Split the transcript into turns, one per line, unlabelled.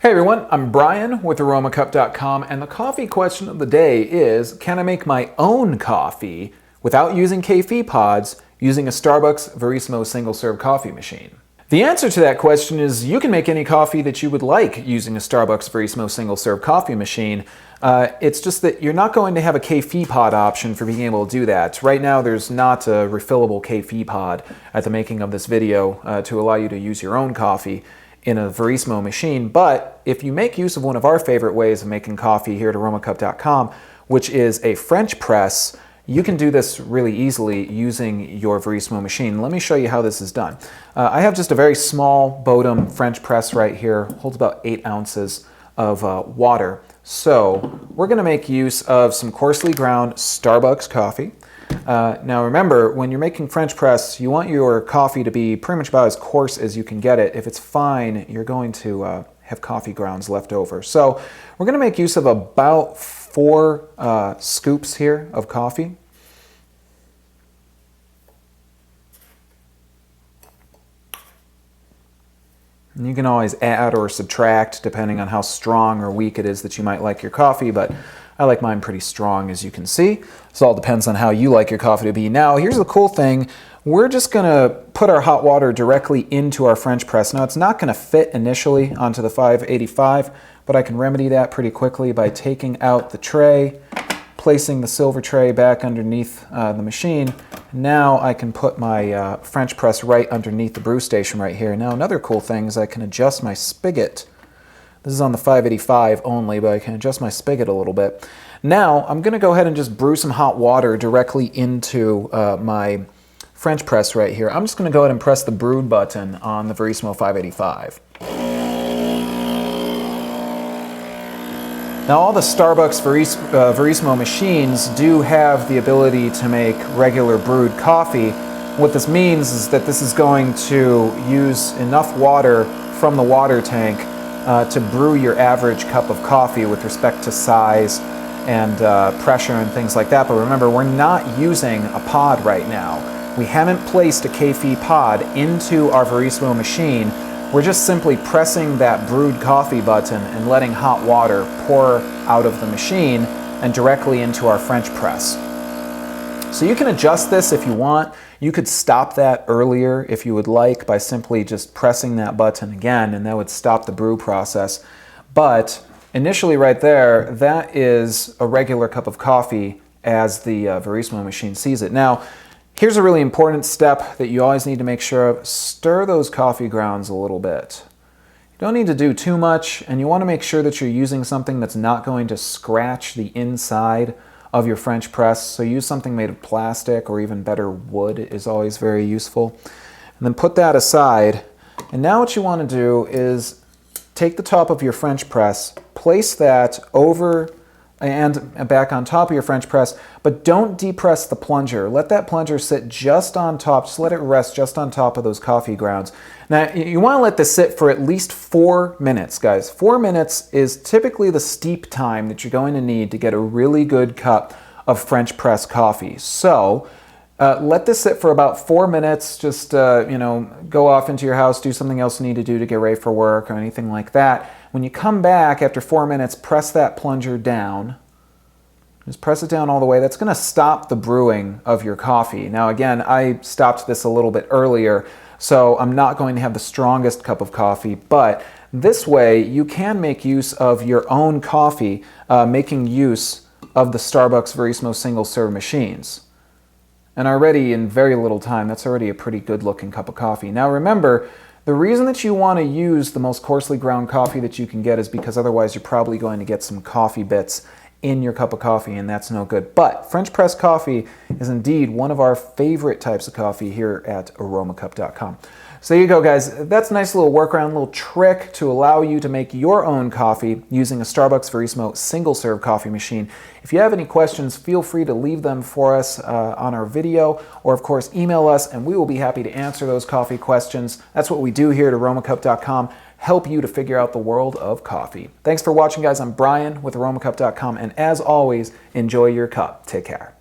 Hey everyone, I'm Brian with Aromacup.com, and the coffee question of the day is, can I make my own coffee without using K-Fee pods using a Starbucks Verismo single-serve coffee machine? The answer to that question is you can make any coffee that you would like using a Starbucks Verismo single-serve coffee machine. It's just that you're not going to have a K-Fee pod option for being able to do that. Right now there's not a refillable K-Fee pod at the making of this video to allow you to use your own coffee in a Verismo machine, but if you make use of one of our favorite ways of making coffee here at Aromacup.com, which is a French press, you can do this really easily using your Verismo machine. Let me show you how this is done. I have just a very small Bodum French press right here, holds about 8 ounces of water. So we're going to make use of some coarsely ground Starbucks coffee. Now remember, when you're making French press, you want your coffee to be pretty much about as coarse as you can get it. If it's fine, you're going to have coffee grounds left over. So we're going to make use of about 4 scoops here of coffee. And you can always add or subtract depending on how strong or weak it is that you might like your coffee, but I like mine pretty strong, as you can see. So it all depends on how you like your coffee to be. Now, here's the cool thing. We're just going to put our hot water directly into our French press. Now, it's not going to fit initially onto the 585, but I can remedy that pretty quickly by taking out the tray, placing the silver tray back underneath the machine. Now I can put my French press right underneath the brew station right here. Now, another cool thing is I can adjust my spigot. This is on the 585 only, but I can adjust my spigot a little bit. Now, I'm going to go ahead and just brew some hot water directly into my French press right here. I'm just going to go ahead and press the brew button on the Verismo 585. Now, all the Starbucks Verismo machines do have the ability to make regular brewed coffee. What this means is that this is going to use enough water from the water tank to brew your average cup of coffee with respect to size and pressure and things like that. But remember, we're not using a pod right now. We haven't placed a K-Fee pod into our Verismo machine. We're just simply pressing that brewed coffee button and letting hot water pour out of the machine and directly into our French press. So you can adjust this if you want. You could stop that earlier if you would like by simply just pressing that button again, and that would stop the brew process. But initially right there, that is a regular cup of coffee as the Verismo machine sees it. Now, here's a really important step that you always need to make sure of. Stir those coffee grounds a little bit. You don't need to do too much, and you want to make sure that you're using something that's not going to scratch the inside of your French press. So use something made of plastic, or even better, wood is always very useful. And then put that aside. And now what you want to do is take the top of your French press, place that over and back on top of your French press, but don't depress the plunger. Let that plunger sit just on top, just let it rest just on top of those coffee grounds. Now, you want to let this sit for at least 4 minutes, guys. 4 minutes is typically the steep time that you're going to need to get a really good cup of French press coffee. So let this sit for about 4 minutes. Just go off into your house, do something else you need to do to get ready for work or anything like that. When you come back after 4 minutes, press that plunger down. Just press it down all the way. That's going to stop the brewing of your coffee. Now again, I stopped this a little bit earlier, so I'm not going to have the strongest cup of coffee, but this way you can make use of your own coffee, making use of the Starbucks Verismo single-serve machines. And already in very little time, that's already a pretty good-looking cup of coffee. Now remember, the reason that you want to use the most coarsely ground coffee that you can get is because otherwise you're probably going to get some coffee bits in your cup of coffee, and that's no good. But French press coffee is indeed one of our favorite types of coffee here at Aromacup.com. So there you go, guys. That's a nice little workaround, little trick to allow you to make your own coffee using a Starbucks Verismo single-serve coffee machine. If you have any questions, feel free to leave them for us on our video, or of course email us, and we will be happy to answer those coffee questions. That's what we do here at Aromacup.com, help you to figure out the world of coffee. Thanks for watching, guys. I'm Brian with Aromacup.com, and as always, enjoy your cup. Take care.